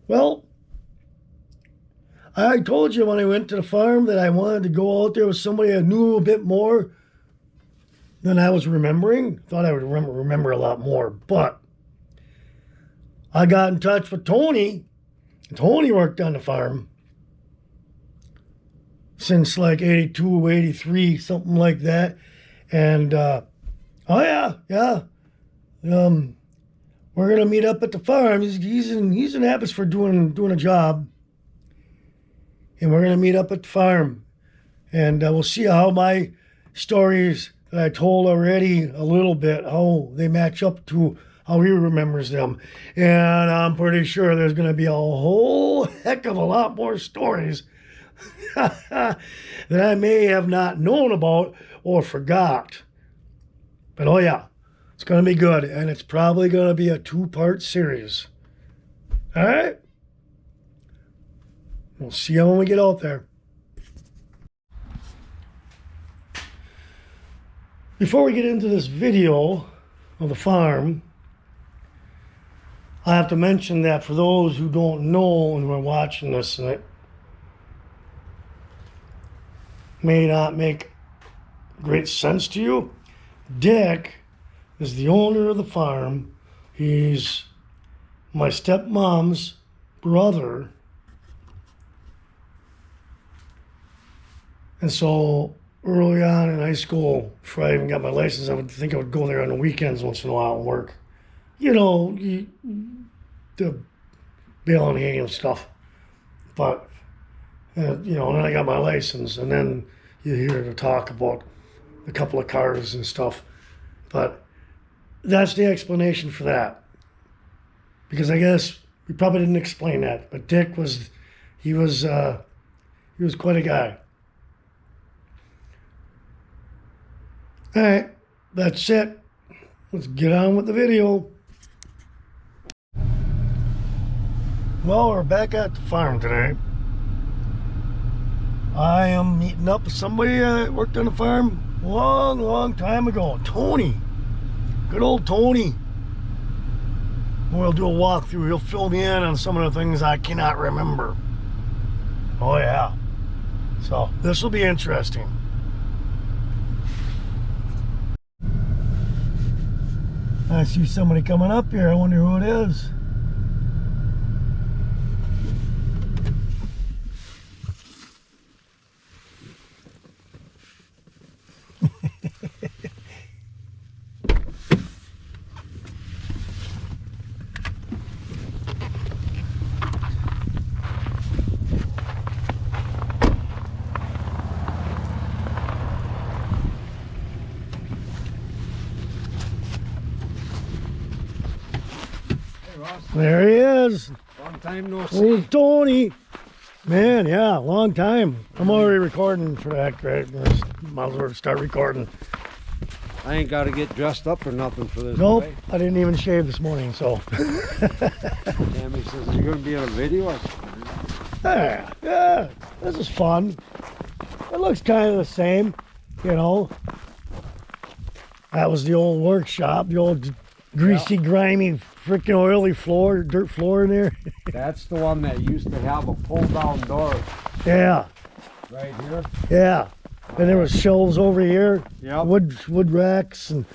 Well, I told you when I went to the farm that I wanted to go out there with somebody I knew a bit more than I was remembering. Thought I would remember a lot more, but I got in touch with Tony. Tony worked on the farm since like 82, 83, something like that. And oh yeah. We're gonna meet up at the farm. He's in Abbotsford doing a job, and we're gonna meet up at the farm, and we'll see how my stories that I told already a little bit, how they match up to how he remembers them. And I'm pretty sure there's gonna be a whole heck of a lot more stories that I may have not known about or forgot. But oh yeah, it's going to be good, and it's probably going to be a 2-part series. All right? We'll see you when we get out there. Before we get into this video of the farm, I have to mention that for those who don't know and who are watching this, and it may not make great sense to you, Dick is the owner of the farm. He's my stepmom's brother. And so early on in high school, before I even got my license, I would think I would go there on the weekends once in a while and work. You know, the baling hay and stuff. But, and then I got my license, and then you hear the talk about a couple of cars and stuff. But that's the explanation for that. Because I guess we probably didn't explain that. But Dick was quite a guy. All right, that's it. Let's get on with the video. Well, we're back at the farm today. I am meeting up with somebody that worked on the farm long time ago. Tony. Good old Tony. We'll do a walkthrough. He'll fill me in on some of the things I cannot remember. Oh yeah. So this will be interesting. I see somebody coming up here. I wonder who it is. There he is. Long time no see. Old Tony. Man, yeah, long time. I'm already recording for that, right? Might as well start recording. I ain't got to get dressed up or nothing for this. Nope, Way. I didn't even shave this morning, so. Tammy says, you're going to be in a video? I said, yeah, this is fun. It looks kind of the same, you know. That was the old workshop, the old greasy, grimy, freaking oily floor, dirt floor in there. That's the one that used to have a pull-down door. Yeah. Right here? Yeah. And there was shelves over here. Yep. Wood racks and.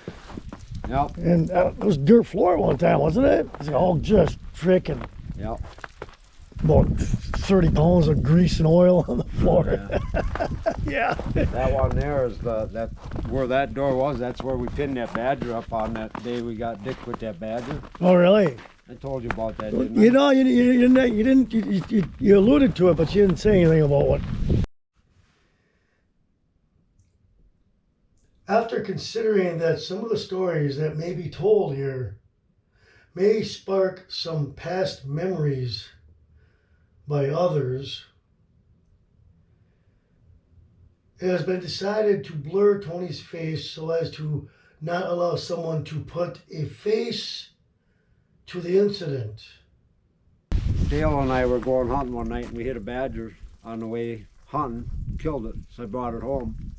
Yep. And it was dirt floor at one time, wasn't it? It was all just freaking. Yep. About 30 pounds of grease and oil on the floor. Yeah. Yeah. That one there is where that door was. That's where we pinned that badger up on that day we got Dick with that badger. Oh, really? I told you about that, didn't You I? know, you alluded to it, but you didn't say anything about what. After considering that some of the stories that may be told here may spark some past memories by others, it has been decided to blur Tony's face so as to not allow someone to put a face to the incident. Dale and I were going hunting one night and we hit a badger on the way hunting, killed it, so I brought it home.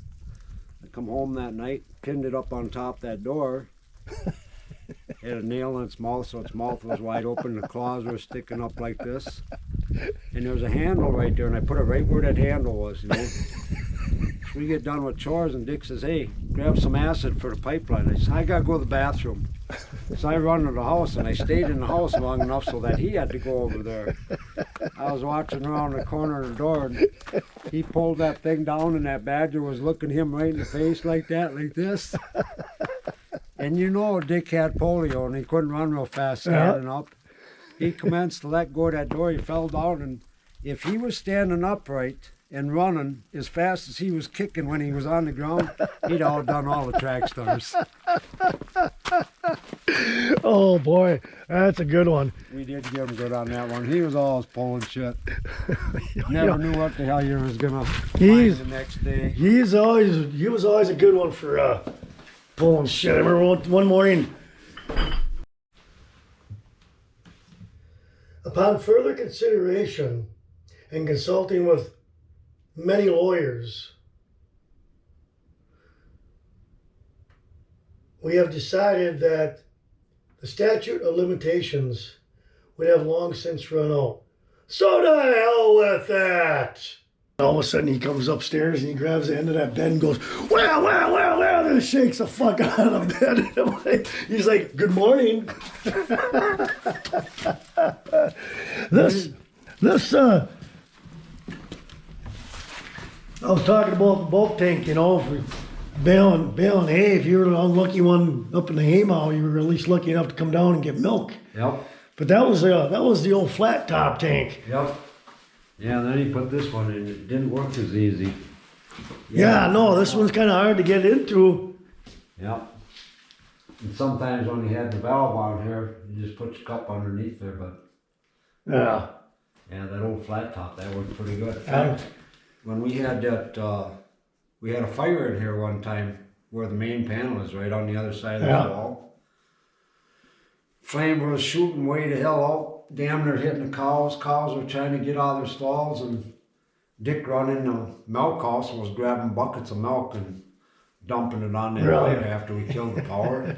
I come home that night, pinned it up on top of that door, Had a nail in its mouth, so its mouth was wide open. The claws were sticking up like this. And there was a handle right there, and I put it right where that handle was, you know. So we get done with chores, and Dick says, hey, grab some acid for the pipeline. I said, I gotta go to the bathroom. So I run to the house, and I stayed in the house long enough so that he had to go over there. I was watching around the corner of the door, and he pulled that thing down, and that badger was looking him right in the face like that, like this. And you know Dick had polio, and he couldn't run real fast standing up. He commenced to let go of that door. He fell down, and if he was standing upright and running as fast as he was kicking when he was on the ground, he'd all done all the track stars. Oh boy, that's a good one. We did give him good on that one. He was always pulling shit. Never knew what the hell you was gonna find the next day. He was always a good one for pulling shit. I remember one morning. Upon further consideration and consulting with many lawyers, we have decided that the statute of limitations would have long since run out. So to hell with that! All of a sudden he comes upstairs and he grabs the end of that bed and goes, well, and shakes the fuck out of the bed. He's like, good morning. This, I was talking about the bulk tank, you know, for baling hay. If you were the unlucky one up in the hay mow, you were at least lucky enough to come down and get milk. Yep. But that was the old flat top tank. Yep. Yeah, and then he put this one in. It didn't work as easy. Yeah, no, this one's kind of hard to get into. Yep. And sometimes when you had the valve on here, you just put your cup underneath there, but Yeah. yeah, that old flat top, that worked pretty good. Yeah. When we had that, we had a fire in here one time where the main panel is right on the other side of the wall. Flame was shooting way to hell out, damn near hitting the cows. Cows were trying to get out of their stalls, and Dick run in the milk house and was grabbing buckets of milk and dumping it on that fire after we killed the power.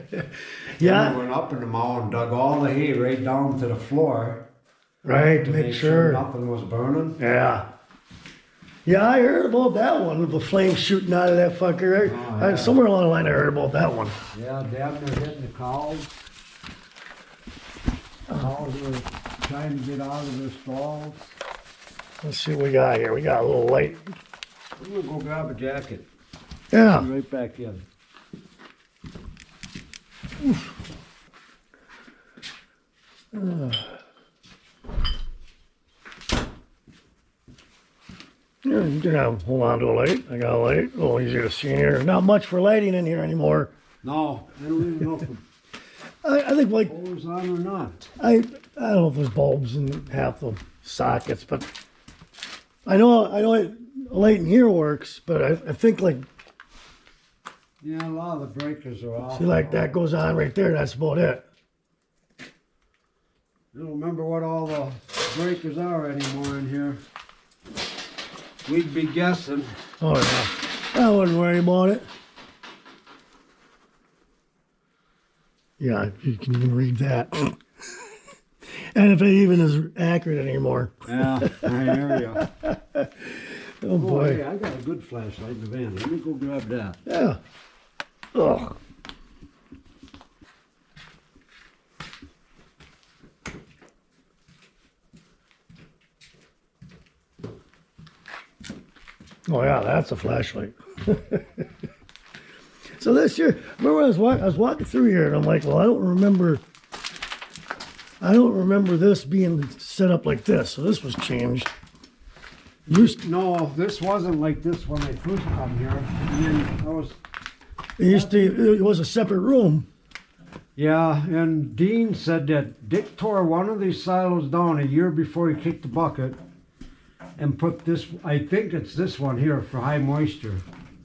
Yeah. Then we went up in the mow and dug all the hay right down to the floor. Right, To make sure. nothing was burning. Yeah. Yeah, I heard about that one, the flame shooting out of that fucker. Oh, yeah. Somewhere along the line I heard about that one. Yeah, damn near hitting the cows. Cows were trying to get out of their stalls. Let's see what we got here. We got a little light. I'm gonna go grab a jacket. Yeah. Be right back in. Yeah, you can hold on to a light. I got a light. A little easier to see in here. Not much for lighting in here anymore. No, I don't even know if the I think like power's on or not. I don't know if there's bulbs in half the sockets, but I know a light in here works, but I think like Yeah, a lot of the breakers are off. see like that goes on right there. That's about it. I don't remember what all the breakers are anymore in here. We'd be guessing. Oh yeah, I wouldn't worry about it. Yeah, you can even read that. And if it even is accurate anymore. Yeah, I hear you. Oh Oh, boy. hey, I got a good flashlight in the van. Let me go grab that. Yeah. Ugh. Oh yeah, that's a flashlight. So this year, remember I was walking through here and I'm like, well, I don't remember this being set up like this. So this was changed. No, this wasn't like this when I first come here. And then It was a separate room. yeah, and Dean said that Dick tore one of these silos down a year before he kicked the bucket and put this, I think it's this one here for high moisture.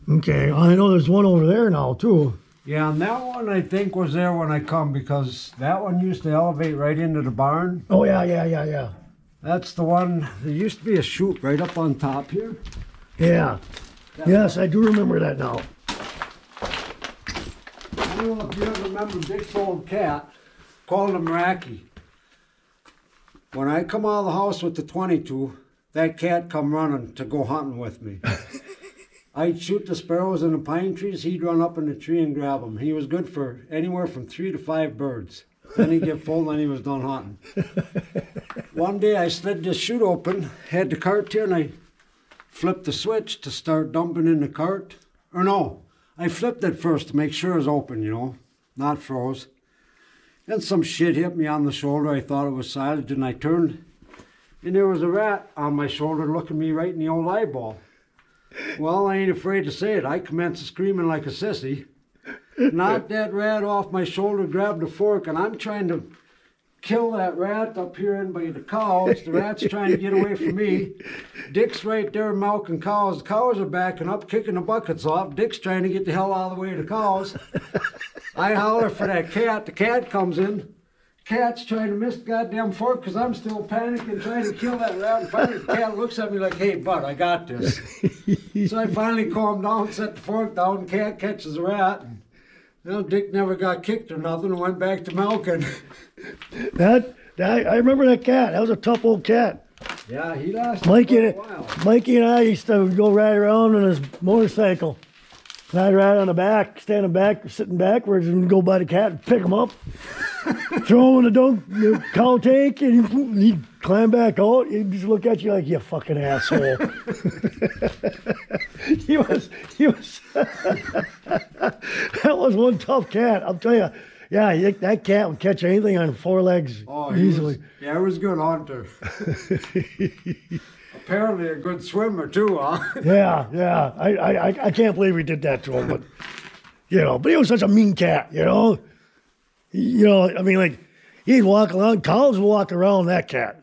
Okay, I know there's one over there now too. Yeah, and that one I think was there when I come because that one used to elevate right into the barn. Oh yeah. That's the one, there used to be a chute right up on top here. Yeah. Yes, I do remember that now. I don't know if you ever remember Dick's old cat. called him Racky. When I come out of the house with the 22, that cat come running to go hunting with me. I'd shoot the sparrows in the pine trees. He'd run up in the tree and grab them. He was good for anywhere from 3 to 5 birds. Then he'd get full and he was done hunting. One day I slid this chute open, had the cart here, and I flipped the switch to start dumping in the cart. Or no, I flipped it first to make sure it was open, you know, not froze. Then some shit hit me on the shoulder. I thought it was silent, and I turned, and there was a rat on my shoulder looking me right in the old eyeball. Well, I ain't afraid to say it. I commenced screaming like a sissy. Knocked that rat off my shoulder, grabbed a fork, and I'm trying to kill that rat up here in by the cows. The rat's trying to get away from me. Dick's right there milking cows. The cows are backing up, kicking the buckets off. Dick's trying to get the hell out of the way of the cows. I holler for that cat. The cat comes in. Cat's trying to miss the goddamn fork because I'm still panicking, trying to kill that rat. And finally, the cat looks at me like, hey, bud, I got this. So I finally calm down, set the fork down. Cat catches the rat. Well, Dick never got kicked or nothing and went back to milking. I remember that cat. That was a tough old cat. Yeah, he lasted Mikey, quite a while. Mikey and I used to go ride around on his motorcycle. And I'd ride on the back, standing back, sitting backwards, and go by the cat and pick him up, throw him in the cow tank, and he'd climb back out. He'd just look at you like, you fucking asshole. he was. That was one tough cat. I'll tell you. Yeah, that cat would catch anything on 4 legs easily. He was a good hunter. Apparently a good swimmer too, huh? Yeah. I can't believe we did that to him, but but he was such a mean cat, I mean, like, he'd walk around, cows would walk around that cat.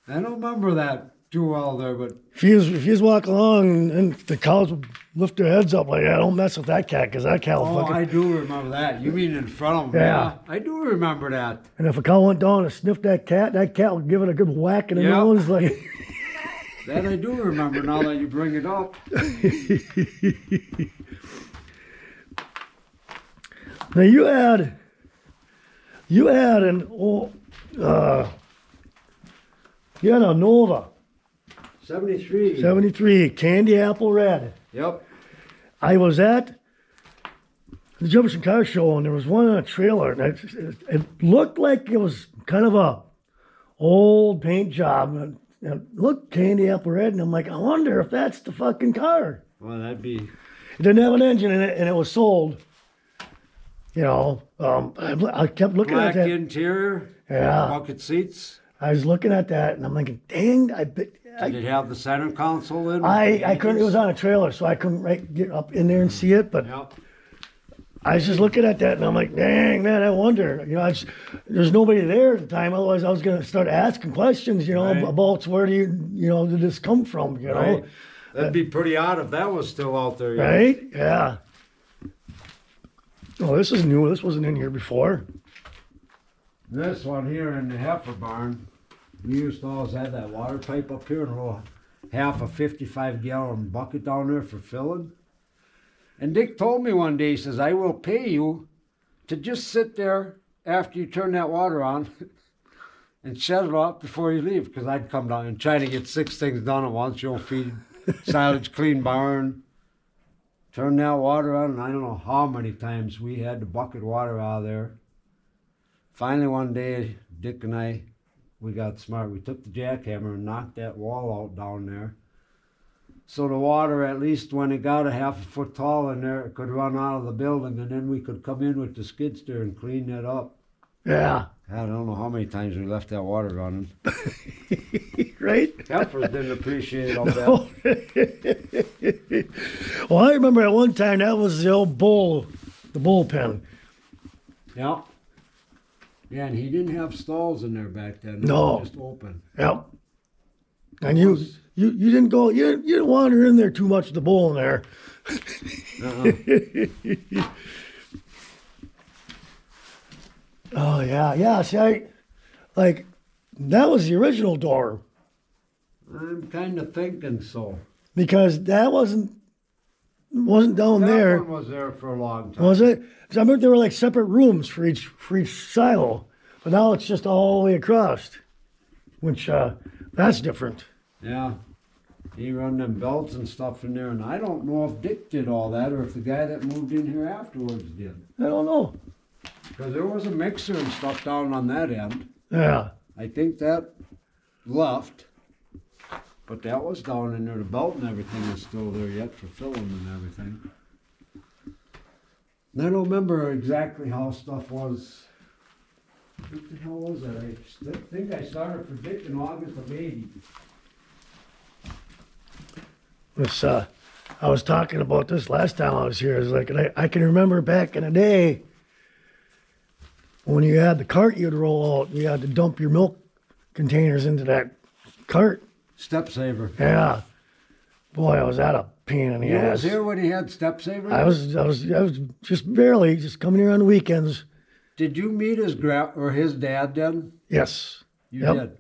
I don't remember that too well there, but if he was walking along and the cows would lift their heads up like, don't mess with that cat, because that cat will fucking... I do remember that. You mean in front of him? Yeah. I do remember that. And if a cow went down and sniffed that cat would give it a good whack in the nose, like... That I do remember now that you bring it up. Now you had an old, you had a Nova. 73. 73, candy apple red. Yep. I was at the Jefferson Car Show, and there was one on a trailer, and it looked like it was kind of a old paint job. And it looked candy apple red, and I'm like, I wonder if that's the fucking car. Well, that'd be... It didn't have an engine in it, and it was sold. I kept looking Black at that. interior. Yeah. Bucket seats. I was looking at that, and I'm like, dang, I bet... Did it have the center console in? I couldn't, it was on a trailer, so I couldn't get up in there and see it, but Yep. I was just looking at that, and I'm like, dang, man, I wonder. There's nobody there at the time, otherwise I was going to start asking questions, Right. about where did this come from, Right. That'd be pretty odd if that was still out there. Right? Yeah. Oh, this is new. This wasn't in here before. This one here in the heifer barn, we used to always have that water pipe up here and a little half a 55-gallon bucket down there for filling. And Dick told me one day, he says, I will pay you to just sit there after you turn that water on and shut it off before you leave, because I'd come down and try to get 6 things done at once. Feed, silage, clean barn, turn that water on, and I don't know how many times we had the bucket water out of there. Finally one day, Dick and I, we got smart. We took the jackhammer and knocked that wall out down there. So the water, at least when it got a half a foot tall in there, it could run out of the building, and then we could come in with the skid steer and clean that up. Yeah. I don't know how many times we left that water running. Right? Heifers didn't appreciate all No. that. Well, I remember at one time that was the old the bullpen. Yeah. Yeah, and he didn't have stalls in there back then. No. It was just open. Yep. And you didn't go, you didn't wander in there too much with the bull in there. Oh, yeah. See, that was the original door. I'm kind of thinking so. Because that wasn't wasn't down That there. one was there for a long time. Was it? 'Cause I remember there were like separate rooms for each silo, but now it's just all the way across, which that's different. Yeah. He run them belts and stuff in there, and I don't know if Dick did all that or if the guy that moved in here afterwards did. I don't know. Because there was a mixer and stuff down on that end. Yeah. I think that left, but that was down in there. The belt and everything is still there yet for filling and everything. And I don't remember exactly how stuff was. What the hell was that? I think I started for Dick in August of '80. This, I was talking about this last time I was here. It's like, and I can remember back in the day when you had the cart you'd roll out, you had to dump your milk containers into that cart. Step saver. Yeah. Boy, was that a pain in the You ass. was here when he had step saver? I was just barely just coming here on the weekends. Did you meet his his dad then? Yes. You Yep. did.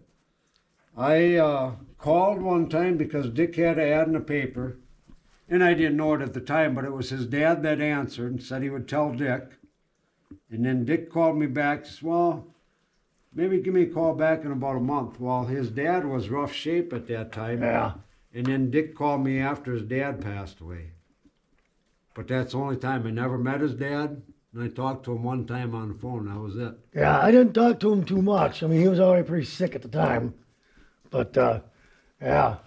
I called one time because Dick had an ad in the paper, and I didn't know it at the time, but it was his dad that answered and said he would tell Dick. And then Dick called me back and said, well, maybe give me a call back in about a month. Well, his dad was rough shape at that time. Yeah. And then Dick called me after his dad passed away. But that's the only time I never met his dad. And I talked to him one time on the phone. That was it. Yeah, I didn't talk to him too much. I mean, he was already pretty sick at the time. But, yeah.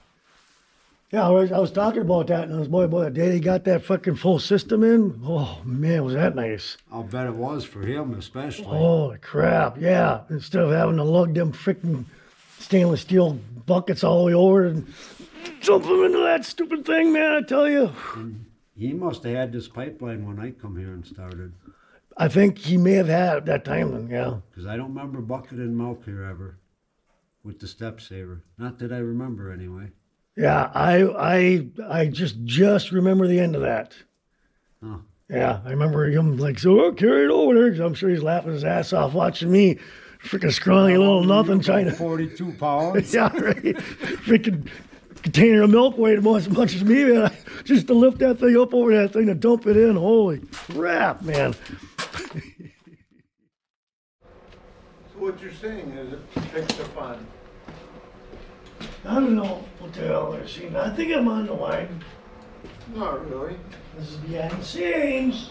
Yeah, I was talking about that, and I was, boy, the day he got that fucking full system in, oh, man, was that nice. I'll bet it was for him especially. Holy crap, yeah. Instead of having to lug them freaking stainless steel buckets all the way over and dump them into that stupid thing, man, I tell you. And he must have had this pipeline when I come here and started. I think he may have had at that time then, yeah. Because I don't remember bucketing milk here ever with the step saver. Not that I remember anyway. Yeah, I just remember the end of that. Huh. Yeah, I remember him like, so I'll carry it over there, 'cause I'm sure he's laughing his ass off watching me, freaking scrawny little nothing, trying to. 42 pounds. Yeah, right. Freaking container of milk weighed almost as much as me, man. Just to lift that thing up over that thing to dump it in. Holy crap, man. So what you're saying is it takes the fun. I don't know what the hell they're seeing. I think I'm on the line. Not really. This is behind the scenes.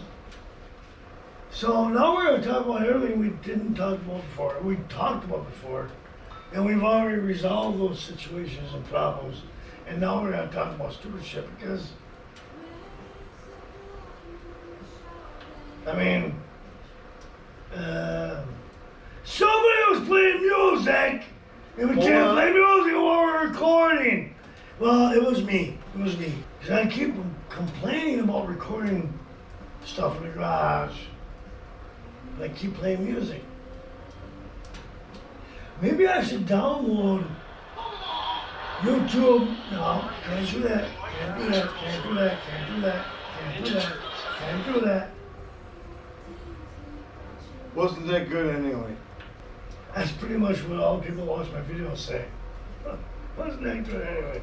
So now we're going to talk about everything we didn't talk about before. We talked about before. And we've already resolved those situations and problems. And now we're going to talk about stupid shit because, I mean, somebody was playing music and we can't play music while we're recording. Well, it was me. It was me. Because I keep complaining about recording stuff in the garage. But I keep playing music. Maybe I should download YouTube. No, can't do that. Can't do that. Can't do that. Can't do that. Can't do that. Can't do that. Wasn't that good anyway? That's pretty much what all the people who watch my videos say. Wasn't that good anyway?